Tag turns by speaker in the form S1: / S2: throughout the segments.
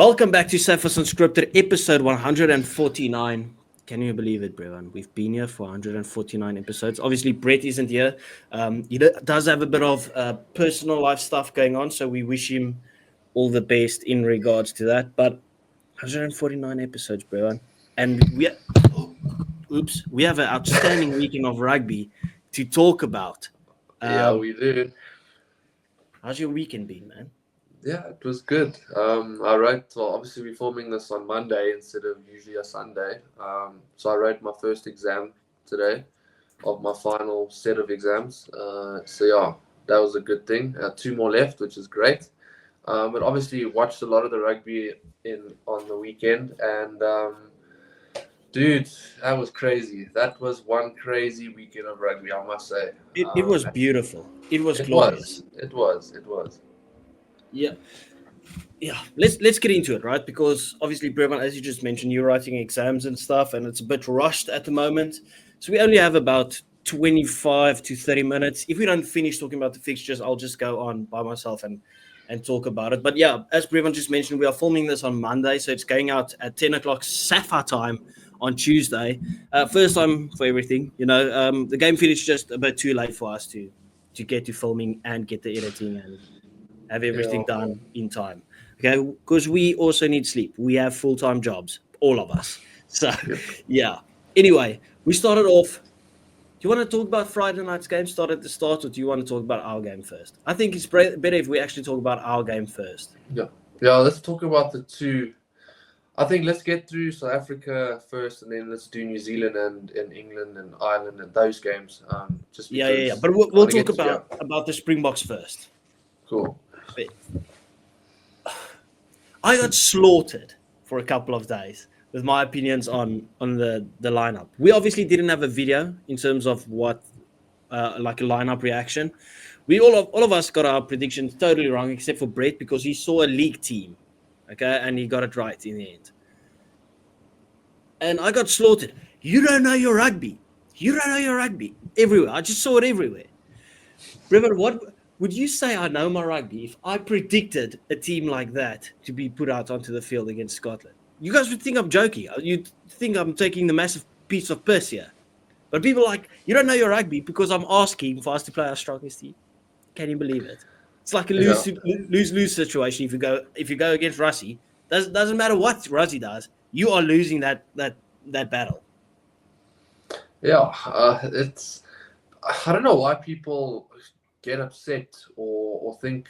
S1: Welcome back to Safas Unscripted, episode 149. Can you believe it, Brevan? We've been here for 149 episodes. Obviously, Brett isn't here. He does have a bit of personal life stuff going on, so we wish him all the best in regards to that. But 149 episodes, Brevan. And we have an outstanding weekend of rugby to talk about.
S2: Yeah, we did.
S1: How's your weekend been, man?
S2: Yeah, it was good. Well, obviously we're filming this on Monday instead of usually a Sunday. So I wrote my first exam today of my final set of exams. So yeah, that was a good thing. Two more left, which is great. But obviously watched a lot of the rugby on the weekend, and dude, that was crazy. That was one crazy weekend of rugby, I must say.
S1: It was beautiful. It was
S2: It
S1: glorious.
S2: was. It was.
S1: Yeah. Let's get into it, right? Because obviously, Brevan, as you just mentioned, you're writing exams and stuff, and it's a bit rushed at the moment. So we only have about 25 to 30 minutes. If we don't finish talking about the fixtures, I'll just go on by myself and talk about it. But yeah, as Brevan just mentioned, we are filming this on Monday, so it's going out at 10 o'clock SAFA time on Tuesday. First time for everything. The game finished just a bit too late for us to get to filming and get the editing and have everything done in time. Okay, because we also need sleep. We have full-time jobs, all of us. So, yeah. Anyway, we started off. Do you want to talk about Friday night's game start at the start, or do you want to talk about our game first? I think it's better if we actually talk about our game first.
S2: Yeah. Let's talk about the two. I think let's get through South Africa first, and then let's do New Zealand and England and Ireland and those games. Just
S1: yeah. But we'll talk about the Springboks first.
S2: Cool.
S1: I got slaughtered for a couple of days with my opinions on the lineup. We obviously didn't have a video in terms of what like a lineup reaction. We all of us got our predictions totally wrong except for Brett because he saw a league team, okay, and he got it right in the end. And I got slaughtered. You don't know your rugby. You don't know your rugby. Everywhere. I just saw it everywhere. Remember what? Would you say I know my rugby if I predicted a team like that to be put out onto the field against Scotland? You guys would think I'm joking. You'd think I'm taking the massive piece of piss here. But people are like, you don't know your rugby because I'm asking for us to play our strongest team. Can you believe it? It's like a lose-lose situation if you go against Russie. Doesn't matter what Russie does, you are losing that battle.
S2: Yeah, it's I don't know why people get upset or think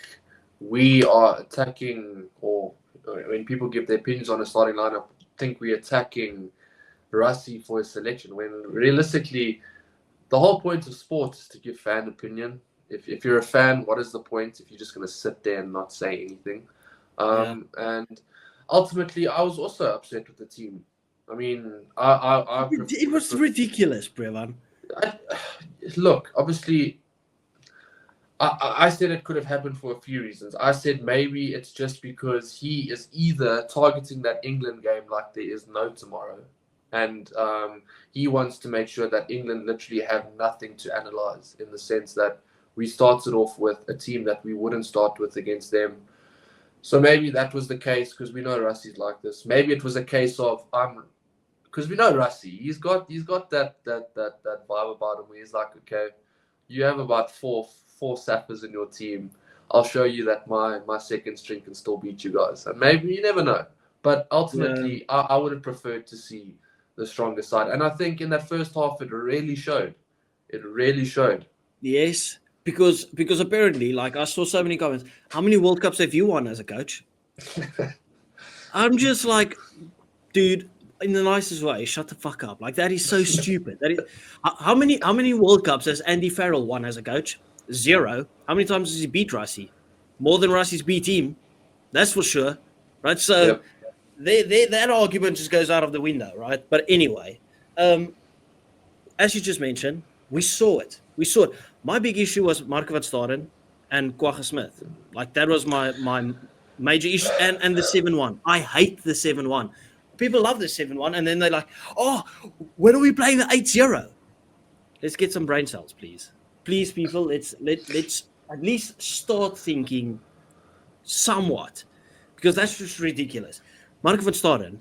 S2: we are attacking, or when people give their opinions on a starting lineup, think we're attacking Rassie for his selection, when realistically the whole point of sports is to give fan opinion. If you're a fan, what is the point if you're just going to sit there and not say anything? And ultimately I was also upset with the team. I mean,
S1: it was ridiculous, Brevan.
S2: Look, obviously I said it could have happened for a few reasons. I said maybe it's just because he is either targeting that England game like there is no tomorrow, and he wants to make sure that England literally have nothing to analyze, in the sense that we started off with a team that we wouldn't start with against them. So maybe that was the case because we know Russie's like this. Maybe it was a case of because we know Russie. He's got that vibe about him where he's like, okay, you have about four sappers in your team. I'll show you that my second string can still beat you guys. And maybe, you never know. But ultimately, I would have preferred to see the stronger side. And I think in that first half, it really showed. It really showed.
S1: Yes, because apparently, like, I saw so many comments. How many World Cups have you won as a coach? I'm just like, dude, in the nicest way, shut the fuck up. Like, that is so stupid. That is how many World Cups has Andy Farrell won as a coach? 0. How many times has he beat Russie? More than Russie's beat him. That's for sure. Right? So that argument just goes out of the window, right? But anyway, as you just mentioned, we saw it. My big issue was Marco van Staden and Kwagga Smith. Like, that was my major issue. And the 7-1. I hate the 7-1. People love the 7-1, and then they're like, oh, when are we playing the 8-0? Let's get some brain cells, please. Please, people, let's at least start thinking somewhat. because that's just ridiculous. Mark van Staden,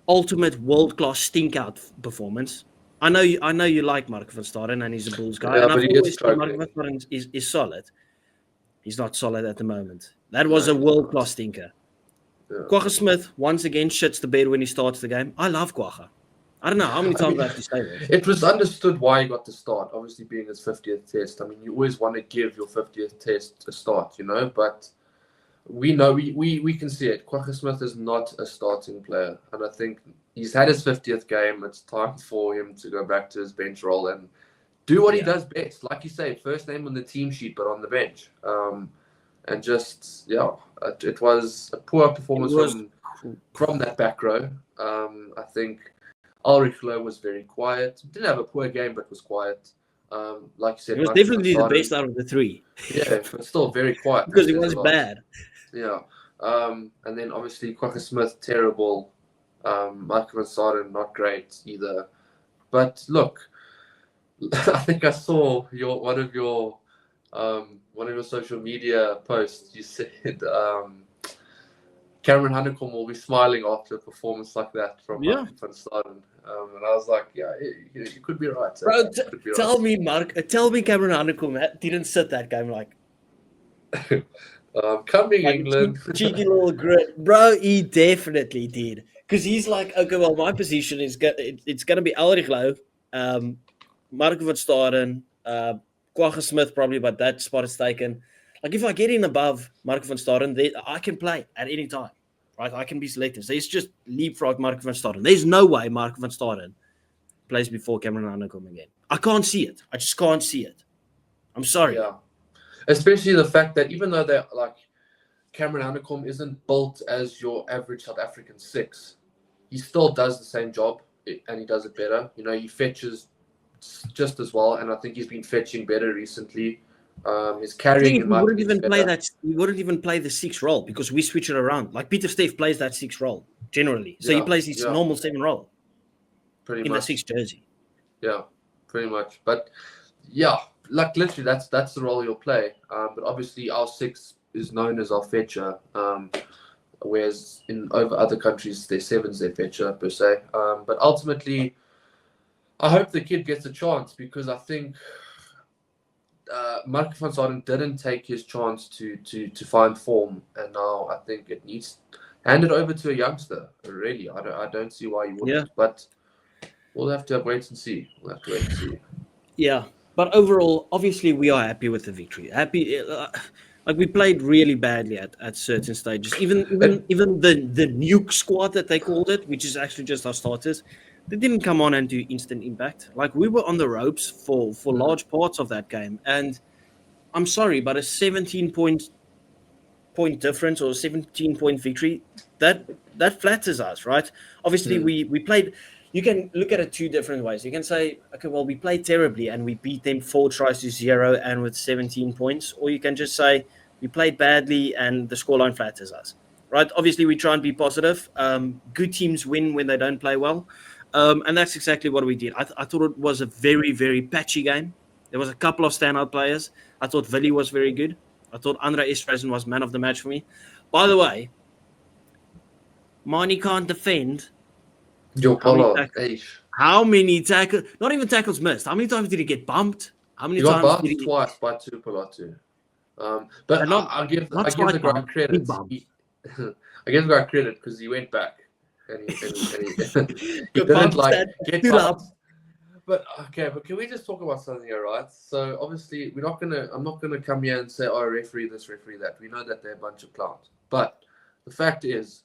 S1: ultimate world-class stink-out performance. I know you like Mark van Staden, and he's a Bulls guy,
S2: Yeah,
S1: and
S2: but
S1: I've
S2: he
S1: always
S2: is
S1: said Mark van
S2: struggling.
S1: Staden is solid. He's not solid at the moment. That was a world-class stinker.
S2: Yeah.
S1: Quagga Smith, once again, shits the bed when he starts the game. I love Quagga. I don't know how many times I have to say this.
S2: It was understood why he got the start, obviously being his 50th test. I mean, you always want to give your 50th test a start, but we know, we can see it. Quagga Smith is not a starting player, and I think he's had his 50th game. It's time for him to go back to his bench role and do what he does best. Like you say, first name on the team sheet, but on the bench. And just, it was a poor performance from that back row. I think Ulrich Loh was very quiet. Didn't have a poor game, but was quiet. Like you said,
S1: He was definitely the best out of the three.
S2: Yeah, but still very quiet.
S1: Because he was bad.
S2: Yeah. And then obviously Quagga Smith, terrible. Michael van Staden, not great either. But look, I think I saw one of your social media posts. You said Cameron Honeycomb will be smiling after a performance like that from Michael van Staden. And I was like, you could be right.
S1: Bro, tell me Cameron Honeycomb didn't sit that game like
S2: coming like England.
S1: Cheeky little grit. Bro, he definitely did. Because he's like, okay, well, my position is it's going to be Ulrich Loh, Mark van Staden, Quagga Smith probably, but that spot is taken. Like, if I get in above Mark van Staden, I can play at any time, right? I can be selected. So it's just leapfrog Mark van Staden. There's no way Mark van Staden plays before Cameron Honeycomb again. I can't see it. I just can't see it. I'm sorry.
S2: Yeah. Especially the fact that even though they're like Cameron Honeycomb isn't built as your average South African 6, he still does the same job and he does it better. He fetches just as well, and I think he's been fetching better recently. His carrying
S1: he wouldn't even play that. He wouldn't even play the 6 role because we switch it around. Like Peter Steff plays that 6 role generally, so he plays his normal 7 role.
S2: Pretty
S1: in
S2: much.
S1: the 6 jersey.
S2: Yeah, pretty much. But yeah, like literally, that's the role you'll play. But obviously, our 6 is known as our fetcher. Whereas in over other countries, their 7's their fetcher per se. But ultimately, I hope the kid gets a chance because I think Mark van Staden didn't take his chance to find form, and now I think it needs handed over to a youngster. Really, I don't see why you wouldn't. Yeah. But we'll have to wait and see.
S1: Yeah, but overall, obviously, we are happy with the victory. Happy. Like we played really badly at certain stages. Even the nuke squad that they called it, which is actually just our starters, they didn't come on and do instant impact. Like we were on the ropes for large parts of that game. And I'm sorry, but a 17-point difference or 17-point victory, that flatters us, right? Obviously, we played. You can look at it 2 different ways. You can say, okay, well, we played terribly and we beat them 4-0 and with 17 points. Or you can just say we played badly and the scoreline flatters us, right? Obviously, we try and be positive. Good teams win when they don't play well. And that's exactly what we did. I thought it was a very, very patchy game. There was a couple of standout players. I thought Willie was very good. I thought Andre Esterhuizen was man of the match for me. By the way, Marnie can't defend. How many tackles? Not even tackles missed. How many times did he get bumped? How many times
S2: got
S1: did he
S2: twice by Tuipulotu? But I give the guy credit. I give the guy credit because he went back and he didn't like get bumped. But can we just talk about something here, right? So obviously I'm not gonna come here and say, oh, referee this, referee that. We know that they're a bunch of clowns. But the fact is,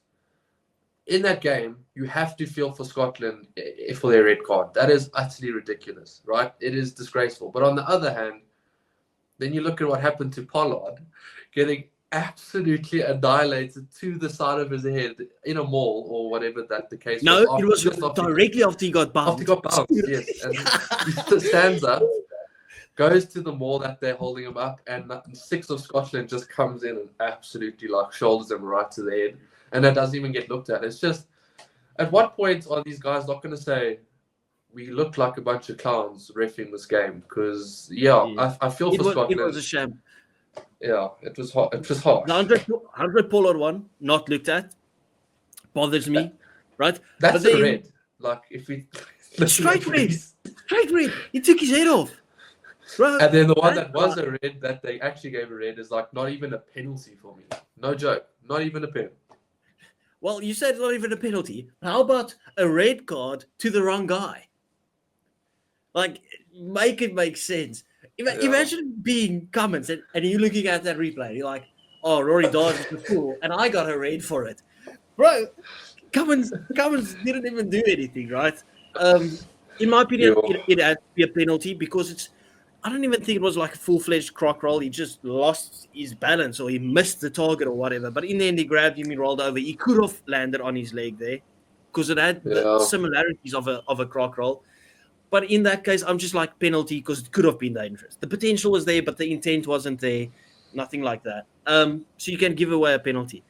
S2: in that game, you have to feel for Scotland for their red card. That is utterly ridiculous, right? It is disgraceful. But on the other hand, then you look at what happened to Pollard, getting absolutely annihilated to the side of his head in a mall or whatever that the case was.
S1: No, it was directly after he got bumped.
S2: After he got bumped, yes. And he stands up, goes to the mall that they're holding him up, and 6 of Scotland just comes in and absolutely shoulders him right to the head. And that doesn't even get looked at. It's just, at what point are these guys not going to say, we look like a bunch of clowns reffing this game? Because, I feel for Scotland.
S1: It was a shame.
S2: Yeah, it was hot. It was harsh.
S1: The 100 Pollard one, not looked at, bothers me, right?
S2: That's
S1: But then,
S2: a red. Like if we
S1: straight red. Straight red. He took his head off. Bro,
S2: and then the one that was a red that they actually gave a red is like not even a penalty for me. No joke. Not even a penalty.
S1: Well, you said it's not even a penalty. How about a red card to the wrong guy? Like, make it make sense. Imagine being Cummins and you looking at that replay. You're like, oh, Rory Dawes is the fool, and I got a red for it. Bro, Cummins didn't even do anything, right? In my opinion, it had to be a penalty because I don't even think it was like a full-fledged croc roll. He just lost his balance or he missed the target or whatever. But in the end, he grabbed him, he rolled over. He could have landed on his leg there because it had the similarities of a croc roll. But in that case, I'm just like penalty because it could have been dangerous. The potential was there, but the intent wasn't there. Nothing like that. So you can give away a penalty.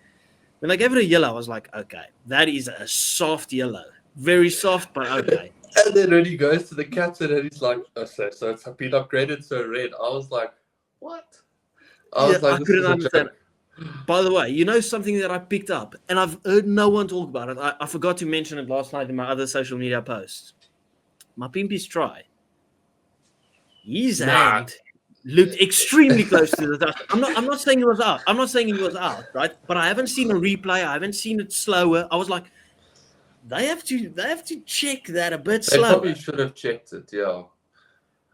S1: When I gave it a yellow, I was like, okay, that is a soft yellow. Very soft, but okay.
S2: And then when he goes to the captain and he's like, oh, so it's been upgraded to a red. I was like, what?
S1: I couldn't understand. By the way, you know something that I picked up, and I've heard no one talk about it. I forgot to mention it last night in my other social media posts. My Pimpy's try. His hand looked extremely close to the touch. I'm not saying he was out. I'm not saying he was out, right? But I haven't seen a replay. I haven't seen it slower. I was like, they have to check that a bit slower.
S2: They probably should have checked it, yeah.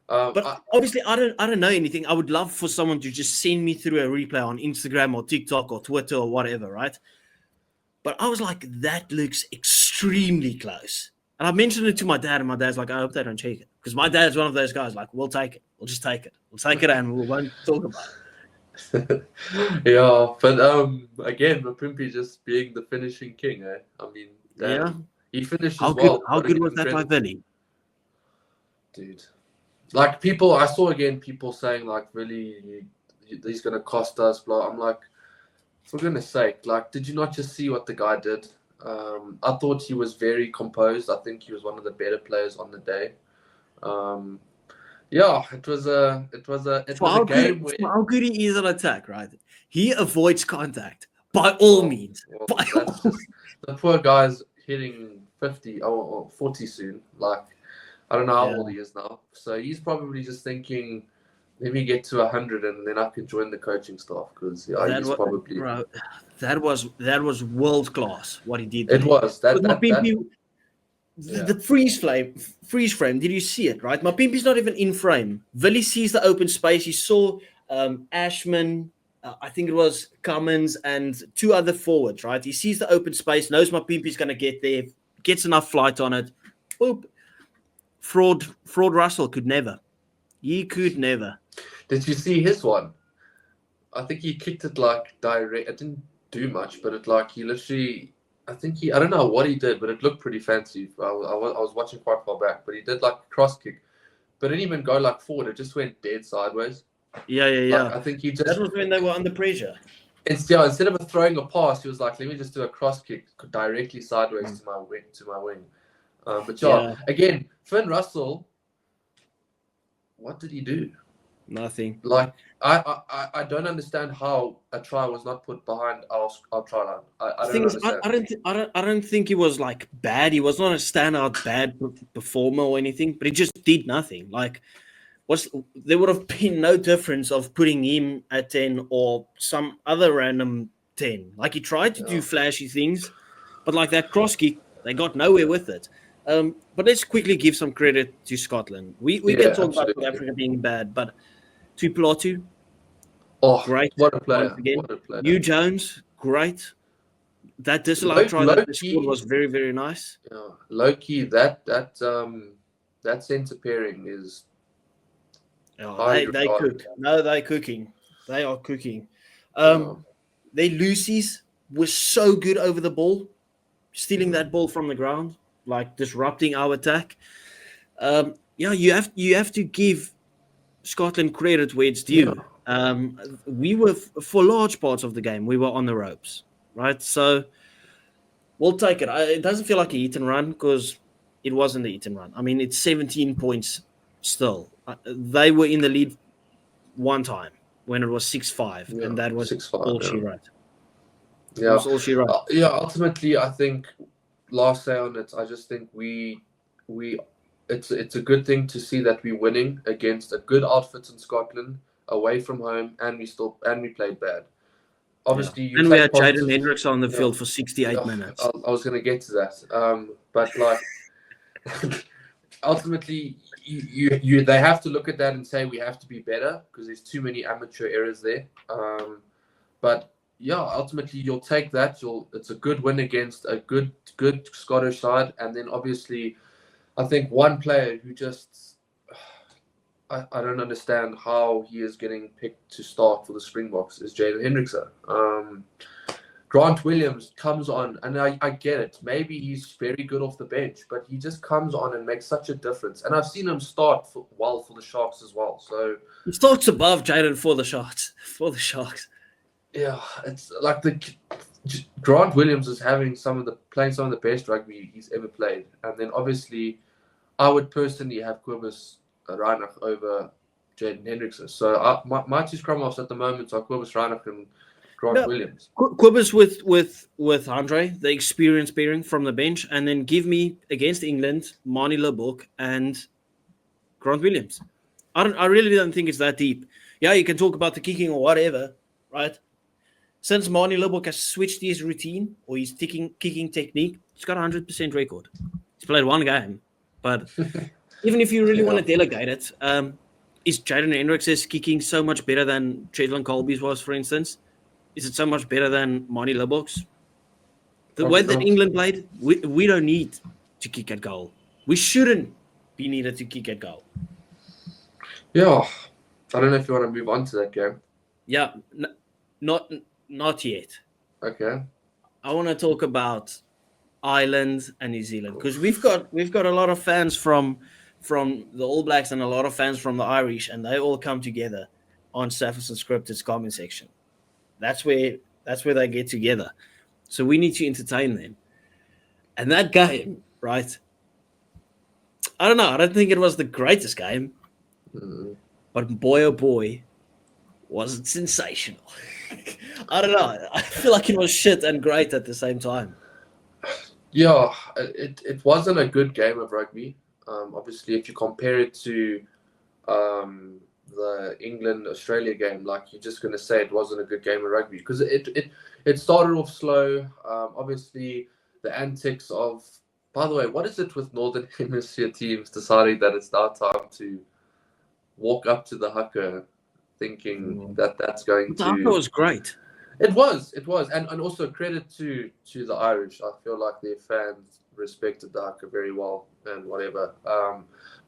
S1: But obviously, I don't know anything. I would love for someone to just send me through a replay on Instagram or TikTok or Twitter or whatever, right? But I was like, that looks extremely close. And I mentioned it to my dad, and my dad's like, I hope they don't check it. Because my dad's one of those guys, like, we'll take it. We'll just take it. We'll take it and we won't talk about
S2: it. Yeah, but again, Mapimpi just being the finishing king, eh? I mean, he finished as well.
S1: How good was that by Billy?
S2: Dude. Like, I saw again people saying, like, really, he's going to cost us, blah. I'm like, for goodness sake, like, did you not just see what the guy did? I thought he was very composed. I think he was one of the better players on the day. It was a game where
S1: how good he is on attack, right? He avoids contact by all means.
S2: The poor guy's hitting 50 or 40 soon. Like, I don't know how old he is now. So he's probably just thinking, let me get to 100 and then I can join the coaching staff because he's probably.
S1: Bro, that was world class what he did.
S2: It was that.
S1: The freeze frame. Did you see it? Right, my Pimpy's not even in frame. Willie sees the open space. He saw Ashman. I think it was Cummins and two other forwards. Right, he sees the open space. Knows my Pimpy's going to get there. Gets enough flight on it. Boop. Fraud Russell could never. He could never.
S2: Did you see his one? I think he kicked it like direct. It didn't do much, but he literally. I don't know what he did, but it looked pretty fancy. I was watching quite far back, but he did like a cross kick, but it didn't even go like forward. It just went dead sideways.
S1: Yeah.
S2: I think he just.
S1: That was when they were under pressure.
S2: Instead of throwing a pass, he was like, "Let me just do a cross kick directly sideways to my wing." Again, Finn Russell. What did he do?
S1: Nothing.
S2: Like I don't understand how a try was not put behind our try line. I don't understand.
S1: I don't think he was like bad. He was not a standout bad performer or anything, but he just did nothing. Like, there would have been no difference of putting him at 10 or some other random 10. Like, he tried to do flashy things, but like that cross kick, they got nowhere with it. But let's quickly give some credit to Scotland. We can talk about South Africa being bad, but Tuipulotu, great.
S2: What a player.
S1: New Jones, great. That disallowed try that they scored was very, very nice.
S2: Yeah. Low-key, that centre pairing is
S1: they cook. No, they're cooking. They are cooking. Their Lucy's were so good over the ball, stealing that ball from the ground, like disrupting our attack. You have to give Scotland credit where it's due. We were for large parts of the game, we were on the ropes, right? So we'll take it. It doesn't feel like a hit and run because it wasn't a hit and run. I mean, it's 17 points still. They were in the lead one time. when it was 6-5,
S2: Yeah,
S1: and that was
S2: 6-5.
S1: all
S2: Yeah.
S1: she wrote.
S2: Yeah.
S1: That was all she wrote.
S2: Yeah. Ultimately, I think last say on it, I just think it's a good thing to see that we're winning against a good outfit in Scotland, away from home, and we played bad. Obviously, you
S1: And we
S2: take
S1: had Jaden
S2: positives.
S1: Hendricks on the
S2: Yeah.
S1: field for 68
S2: Yeah,
S1: minutes.
S2: I was going to get to that. But like, ultimately, they have to look at that and say we have to be better because there's too many amateur errors there. But yeah, ultimately you'll take that. It's a good win against a good Scottish side, and then obviously, I think one player who just I don't understand how he is getting picked to start for the Springboks is Jaden Hendrickson. Grant Williams comes on, and I get it. Maybe he's very good off the bench, but he just comes on and makes such a difference. And I've seen him start well for the Sharks as well. So
S1: He starts above Jaden for the Sharks. For the Sharks.
S2: yeah, it's like Grant Williams is playing some of the best rugby he's ever played. And then obviously, I would personally have Kobus Reinach over Jaden Hendrickson. So my two scrum-halves at the moment are Kobus Reinach and Grant Williams.
S1: Quibus with Andre, the experience pairing from the bench, and then give me against England, Marnie Leboeck and Grant Williams. I really don't think it's that deep. Yeah, you can talk about the kicking or whatever, right? Since Marnie Leboeck has switched his routine or his kicking technique, he's got a 100% record. He's played one game, but even if you really want to delegate it, is Jaden Hendricks' kicking so much better than Chetland Colby's was, for instance? Is it so much better than Marnie Leboeck's? The way that England played, we don't need to kick at goal. We shouldn't be needed to kick at goal.
S2: Yeah. I don't know if you want to move on to that game.
S1: Yeah, not yet.
S2: Okay.
S1: I want to talk about Ireland and New Zealand because we've got a lot of fans from the All Blacks and a lot of fans from the Irish, and they all come together on Surface and Scripted's comment section. That's where they get together. So we need to entertain them. And that game, right? I don't know. I don't think it was the greatest game, but boy oh boy, was it sensational. I don't know. I feel like it was shit and great at the same time.
S2: Yeah, it wasn't a good game of rugby. Obviously, if you compare it to the England-Australia game, like you're just going to say it wasn't a good game of rugby because it started off slow. Obviously, the antics of, by the way, what is it with Northern Hemisphere teams deciding that it's now time to walk up to the haka thinking that's going to...
S1: The haka was great.
S2: It was, and also credit to the Irish. I feel like their fans respected the haka very well and whatever.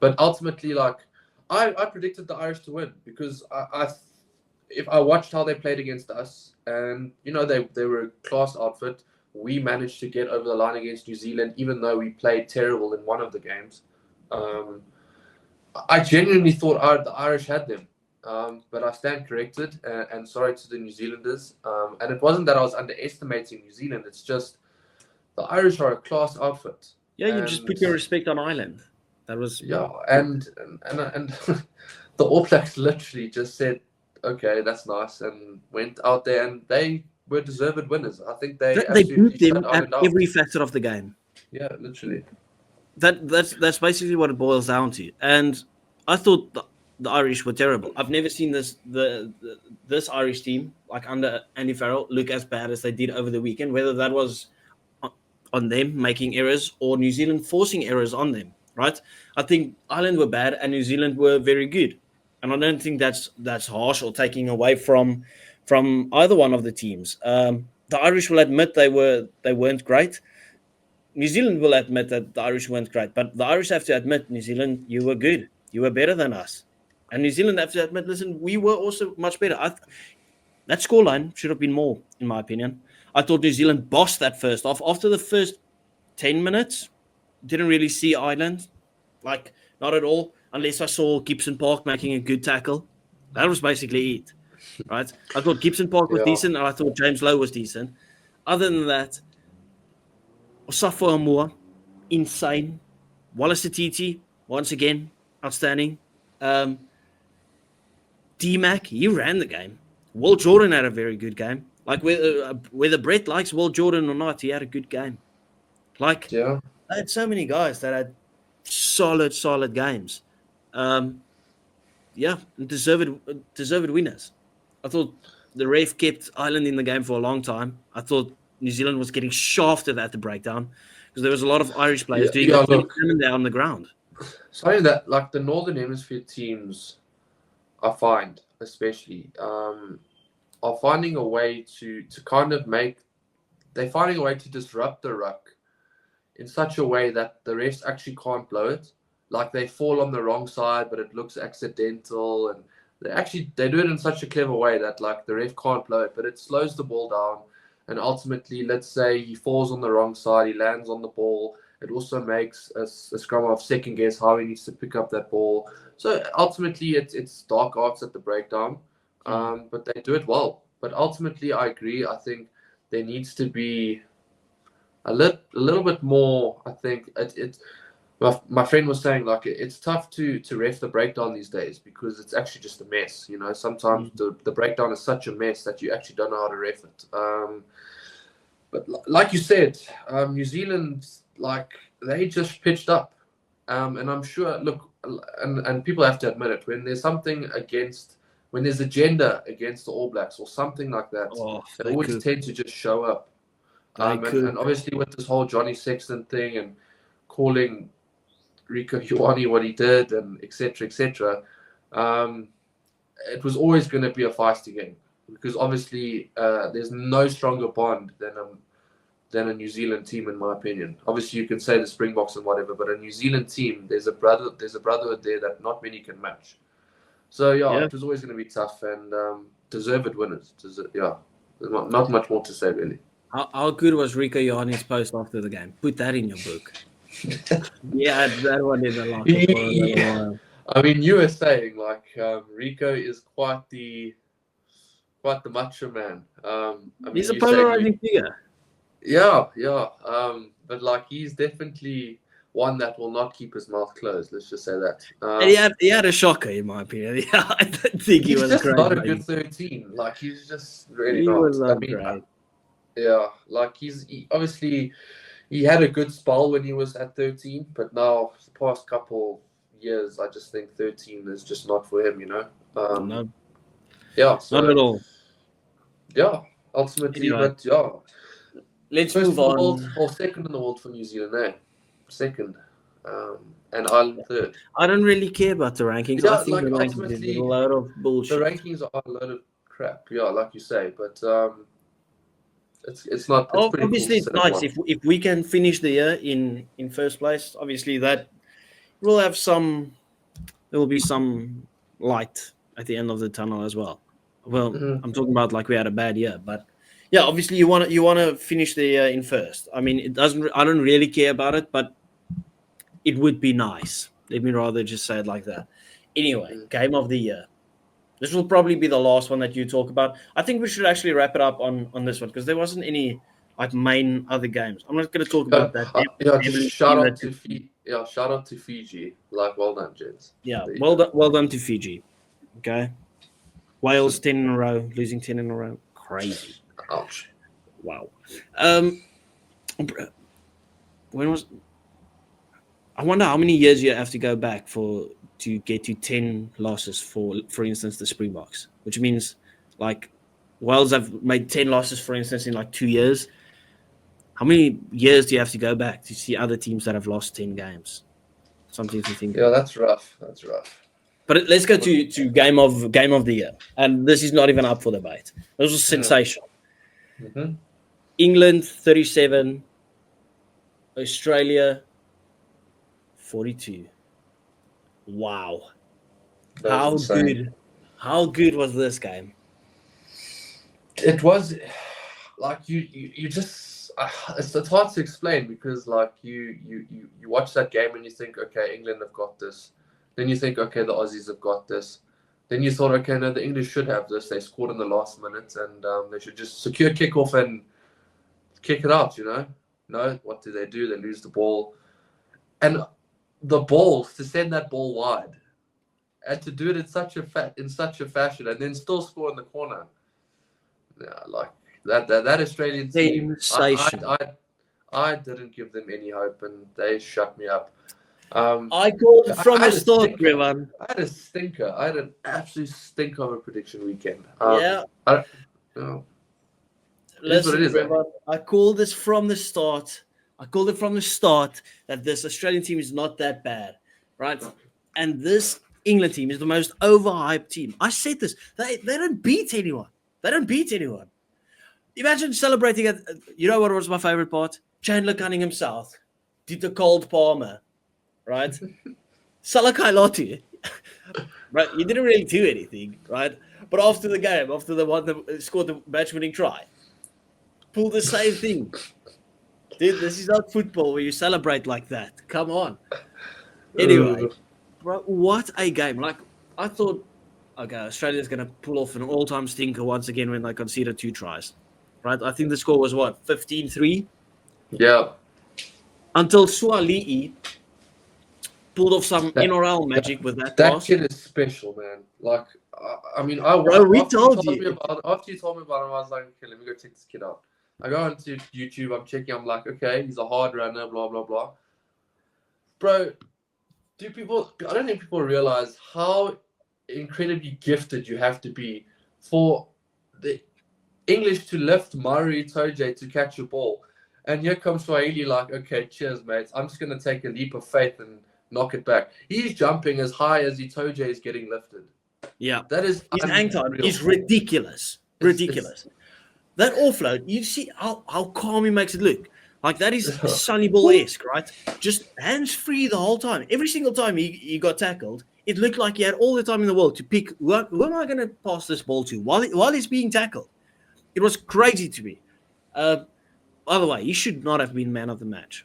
S2: But ultimately, like I predicted the Irish to win because if I watched how they played against us, and you know they were a class outfit. We managed to get over the line against New Zealand, even though we played terrible in one of the games. I genuinely thought the Irish had them. But I stand corrected, and sorry to the New Zealanders. And it wasn't that I was underestimating New Zealand. It's just the Irish are a class outfit.
S1: Yeah, you just put your respect on Ireland. That was
S2: and the All Blacks literally just said, "Okay, that's nice," and went out there, and they were deserved winners. I think they
S1: beat them at every facet of the game.
S2: Yeah, literally.
S1: That's basically what it boils down to. And I thought the Irish were terrible. I've never seen this Irish team, like under Andy Farrell, look as bad as they did over the weekend, whether that was on them making errors or New Zealand forcing errors on them, right? I think Ireland were bad and New Zealand were very good. And I don't think that's harsh or taking away from either one of the teams. The Irish will admit they weren't great. New Zealand will admit that the Irish weren't great, but the Irish have to admit, New Zealand, you were good. You were better than us. And New Zealand have to admit, listen, we were also much better. That scoreline should have been more, in my opinion. I thought New Zealand bossed that first off. After the first 10 minutes, didn't really see Ireland. Like, not at all, unless I saw Gibson Park making a good tackle. That was basically it, right? I thought Gibson Park was decent, and I thought James Lowe was decent. Other than that, Osafo Amua, insane. Wallace Atiti, once again, outstanding. D-Mac, he ran the game. Will Jordan had a very good game. Like, whether Brett likes Will Jordan or not, he had a good game. Like,
S2: Yeah.
S1: I had so many guys that had solid games. Yeah, deserved winners. I thought the ref kept Ireland in the game for a long time. I thought New Zealand was getting shafted at the breakdown because there was a lot of Irish players doing
S2: Yeah,
S1: the
S2: look,
S1: there on the ground.
S2: something that like the Northern Hemisphere teams I find especially are finding a way to kind of they're finding a way to disrupt the ruck in such a way that the refs actually can't blow it. Like they fall on the wrong side, but it looks accidental, and they do it in such a clever way that like the ref can't blow it, but it slows the ball down. And ultimately, let's say he falls on the wrong side, he lands on the ball. It also makes a scrum-half second guess how he needs to pick up that ball. So ultimately, it's dark arts at the breakdown, but they do it well. But ultimately, I agree. I think there needs to be a little bit more. I think my friend was saying like it's tough to ref the breakdown these days because it's actually just a mess. You know, sometimes the breakdown is such a mess that you actually don't know how to ref it. But like you said, New Zealand, like they just pitched up, and I'm sure. Look, and people have to admit it when there's when there's agenda against the All Blacks or something like that, they always tend to just show up. And obviously with this whole Johnny Sexton thing and calling Rieko Ioane what he did and etc., it was always going to be a feisty game because obviously there's no stronger bond than a New Zealand team, in my opinion. Obviously you can say the Springboks and whatever, but a New Zealand team, there's a brotherhood there that not many can match. So yeah. It was always going to be tough and deserved winners. Not much more to say really.
S1: How good was Rieko Ioane's post after the game? Put that in your book. Yeah, that one in the locker.
S2: I mean, you were saying like Rieko is quite the macho man.
S1: He's a polarizing figure.
S2: Yeah. But like he's definitely one that will not keep his mouth closed. Let's just say that.
S1: And he had a shocker, in my opinion. Yeah, I don't think he was
S2: just
S1: great.
S2: Not a good 13. Like he's just really
S1: he
S2: not.
S1: Was not great.
S2: Yeah, like obviously he had a good spell when he was at 13, but now the past couple years, I just think 13 is just not for him. You know.
S1: No.
S2: Yeah. So,
S1: not at all.
S2: Yeah. Ultimately, anyway, but yeah.
S1: Let's move on.
S2: Second in the world for New Zealand, eh? Second. And Ireland third.
S1: I don't really care about the rankings.
S2: Yeah,
S1: I think
S2: like
S1: the rankings is a load of bullshit.
S2: The rankings are a load of crap. Yeah, like you say, but it's not. It's
S1: obviously,
S2: cool
S1: it's nice if we can finish the year in first place. Obviously, that will have some. There will be some light at the end of the tunnel as well. Well, I'm talking about like we had a bad year, but yeah, obviously you want to finish the year in first. I mean, it doesn't. I don't really care about it, but it would be nice. Let me rather just say it like that. Anyway, game of the year. This will probably be the last one that you talk about. I think we should actually wrap it up on this one because there wasn't any like main other games. I'm not going to talk about that.
S2: Shout out to Fiji. Like, well done, gents.
S1: Yeah, well done to Fiji. Okay, Wales 10 in a row, losing 10 in a row. Crazy.
S2: Ouch.
S1: Wow. When was? I wonder how many years you have to go back to get to 10 losses for instance, the Springboks, which means like Wales have made 10 losses, for instance, in like 2 years. How many years do you have to go back to see other teams that have lost 10 games? Something to think about.
S2: That's rough.
S1: But let's go to game of the year. And this is not even up for debate. This was sensational.
S2: Mm-hmm.
S1: England 37, Australia 42. Wow. How good was this game?
S2: It was like you just it's hard to explain because like you watch that game and you think, okay, England have got this. Then you think, okay, the Aussies have got this. Then you thought, okay, no, the English should have this. They scored in the last minute and they should just secure kickoff and kick it out, you know? No, what do? They lose the ball. And the balls to send that ball wide. and to do it in such a fashion, and then still score in the corner. Yeah, like that Australian team.
S1: Sensational.
S2: I didn't give them any hope, and they shut me up.
S1: I called it from
S2: I
S1: the
S2: had a
S1: start,
S2: stinker.
S1: Brevan.
S2: I had a stinker. I had an absolute stinker of a prediction weekend.
S1: Yeah.
S2: I don't, you know, it is what it
S1: Listen,
S2: is. Eh?
S1: Brevan, I called this from the start. I called it from the start that this Australian team is not that bad, right? And this England team is the most overhyped team. I said this. They don't beat anyone. They don't beat anyone. Imagine celebrating it. You know what was my favorite part? Chandler Cunningham South did the cold Palmer, right? Salakai Lotu, right? You didn't really do anything, right? But after the game, after the one that scored the match-winning try, pulled the same thing. Dude, this is not football where you celebrate like that. Come on. Anyway, bro, what a game. Like, I thought, okay, Australia's going to pull off an all-time stinker once again when they conceded 2 tries, right? I think the score was, what, 15-3?
S2: Yeah.
S1: Until Suali'i pulled off some NRL magic with that
S2: That
S1: pass.
S2: kid is special, man. Like, I mean,
S1: Bro, we
S2: after
S1: told
S2: you.
S1: you.
S2: After you told me about him, I was like, okay, let me go check this kid out. I go onto YouTube, I'm checking, I'm like, okay, he's a hard runner, blah, blah, blah. Bro, I don't think people realize how incredibly gifted you have to be for the English to lift Murray Toje to catch a ball. And here comes Swahili like, okay, cheers, mates. I'm just going to take a leap of faith and knock it back. He's jumping as high as Itoje is getting lifted.
S1: Yeah.
S2: That is
S1: his hang time
S2: unreal.
S1: is ridiculous. Ridiculous. That offload, you see how calm he makes it look. Like, that is Sonny Ball-esque, right? Just hands-free the whole time. Every single time he got tackled, it looked like he had all the time in the world to pick, who am I going to pass this ball to while he's being tackled? It was crazy to me. By the way, he should not have been man of the match.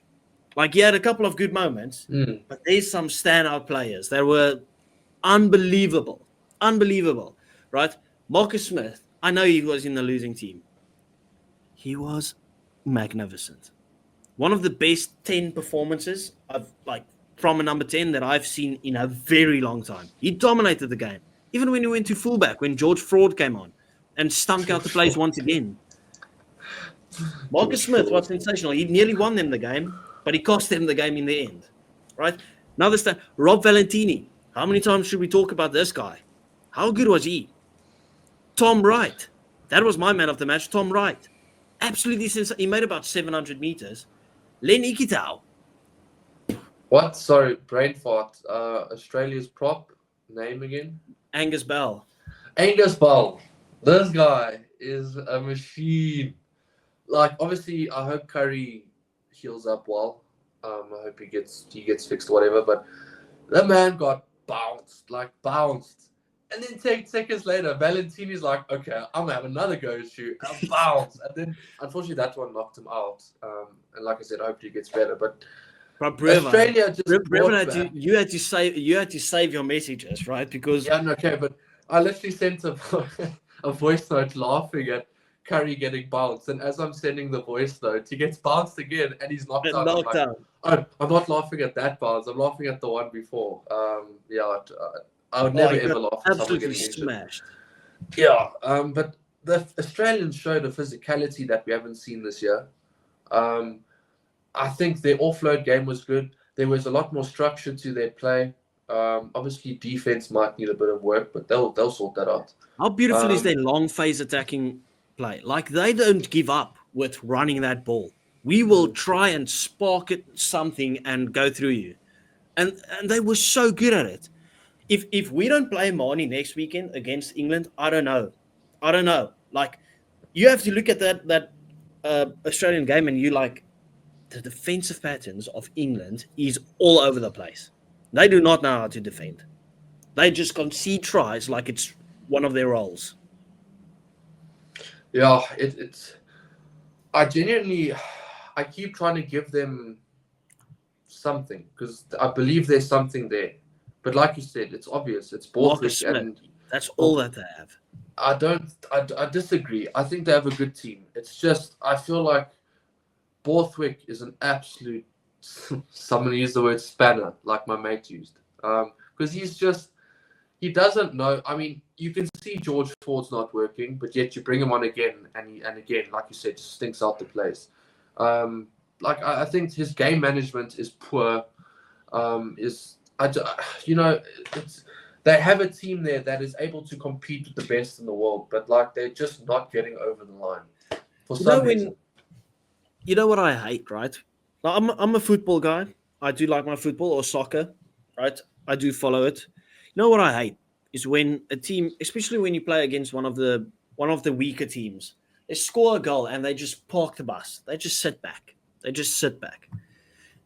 S1: Like, he had a couple of good moments, but there's some standout players that were unbelievable. Unbelievable, right? Marcus Smith, I know he was in the losing team. He was magnificent. One of the best 10 performances from a number 10 that I've seen in a very long time. He dominated the game. Even when he went to fullback, when George Fraud came on and stunk out the place once again. Marcus Smith was sensational. He nearly won them the game, but he cost them the game in the end. Right? Another stat, Rob Valentini. How many times should we talk about this guy? How good was he? Tom Wright. That was my man of the match, Tom Wright. Absolutely sensational. He made about 700 meters. Len Ikitau.
S2: What? Sorry, brain fart. Australia's prop name again?
S1: Angus Bell.
S2: Angus Bell. This guy is a machine. Like, obviously, I hope Curry heals up well. I hope he gets fixed or whatever. But that man got bounced. And then 10 seconds later, Valentini's like, okay, I'm going to have another go shoot. And bounce. And then, unfortunately, that one knocked him out. And like I said, I hope he gets better. But Australia just
S1: you had to save your messages, right? Because
S2: okay, but I literally sent a voice note laughing at Curry getting bounced, and as I'm sending the voice note, he gets bounced again, and he's knocked out. Oh, I'm not laughing at that bounce. I'm laughing at the one before. I would never ever laugh at someone getting
S1: smashed.
S2: Yeah, but the Australians showed a physicality that we haven't seen this year. I think their offload game was good. There was a lot more structure to their play. Obviously, defense might need a bit of work, but they'll sort that out.
S1: How beautiful is their long phase attacking play? Like, they don't give up with running that ball. We will try and spark it something and go through you. And they were so good at it. If we don't play Marnie next weekend against England, I don't know. Like, you have to look at that Australian game, and you like, the defensive patterns of England is all over the place. They do not know how to defend. They just concede tries like it's one of their roles.
S2: Yeah, it's. I keep trying to give them something because I believe there's something there. But like you said, it's obvious. It's Borthwick, and
S1: that's all that they have.
S2: I disagree. I think they have a good team. It's just I feel like Borthwick is an absolute. Someone used the word spanner, like my mate used, because he doesn't know. I mean, you can see George Ford's not working, but yet you bring him on again and again, like you said, just stinks out the place. I think his game management is poor. They have a team there that is able to compete with the best in the world, but like they're just not getting over the line for some reason.
S1: You know what I hate, right? Like, I'm a football guy. I do like my football or soccer, right? I do follow it. You know what I hate is when a team, especially when you play against one of the weaker teams, they score a goal and they just park the bus. They just sit back.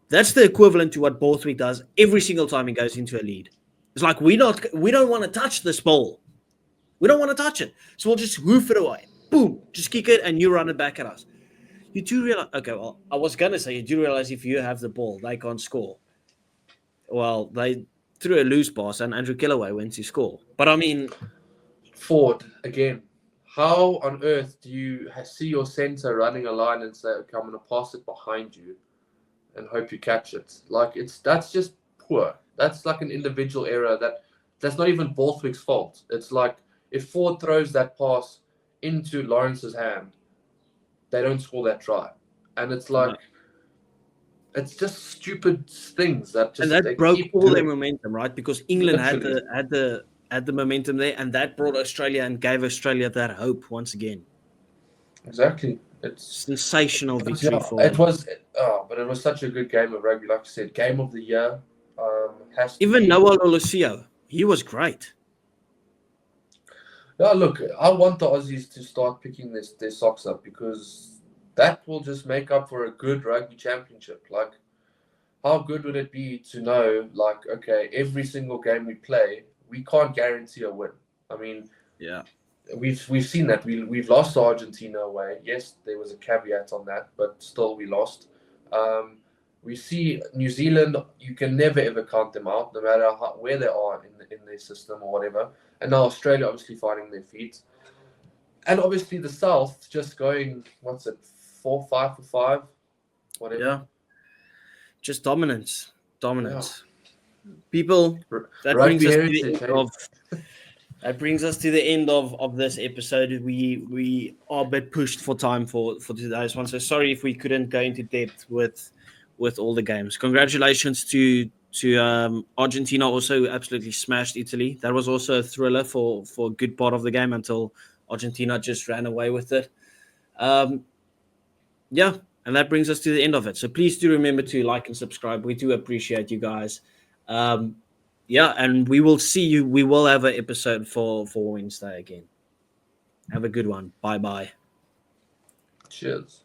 S1: That's the equivalent to what Borthwick does every single time he goes into a lead. It's like we don't want to touch this ball. We don't want to touch it. So we'll just hoof it away. Boom. Just kick it and you run it back at us. You do realize, okay, well, I was going to say, you do realize if you have the ball, they can't score. Well, they threw a loose pass and Andrew Kellaway went to score. But I mean,
S2: Ford, again, how on earth do you see your center running a line and say, okay, I'm going to pass it behind you and hope you catch it? Like, that's just poor. That's like an individual error that's not even Borthwick's fault. It's like if Ford throws that pass into Lawrence's hand, they don't score that try. And it's like, it's just stupid things that just.
S1: And that broke all their momentum, right? Because England had the momentum there, and that brought Australia and gave Australia that hope once again.
S2: Exactly. It's
S1: sensational victory for
S2: it was. But it was such a good game of rugby, like I said, game of the year.
S1: Even Noah Lolosio, he was great.
S2: Yeah, look, I want the Aussies to start picking their socks up because that will just make up for a good rugby championship. Like, how good would it be to know, like, okay, every single game we play, we can't guarantee a win. I mean,
S1: yeah,
S2: we've seen that. We've lost to Argentina away. Yes, there was a caveat on that, but still we lost. We see New Zealand, you can never ever count them out, no matter where they are in their system or whatever. And now Australia obviously finding their feet. And obviously the South just going, 4-5 for 5, whatever.
S1: Yeah. Just dominance. Yeah. People, that brings us to the end of this episode. We are a bit pushed for time for today's one. So sorry if we couldn't go into depth with all the games. Congratulations to Argentina, also absolutely smashed Italy. That was also a thriller for a good part of the game until Argentina just ran away with it. Yeah, and that brings us to the end of it. So please do remember to like and subscribe. We do appreciate you guys. Yeah, and we will see you. We will have an episode for Wednesday again. Have a good one. Bye-bye.
S2: Cheers.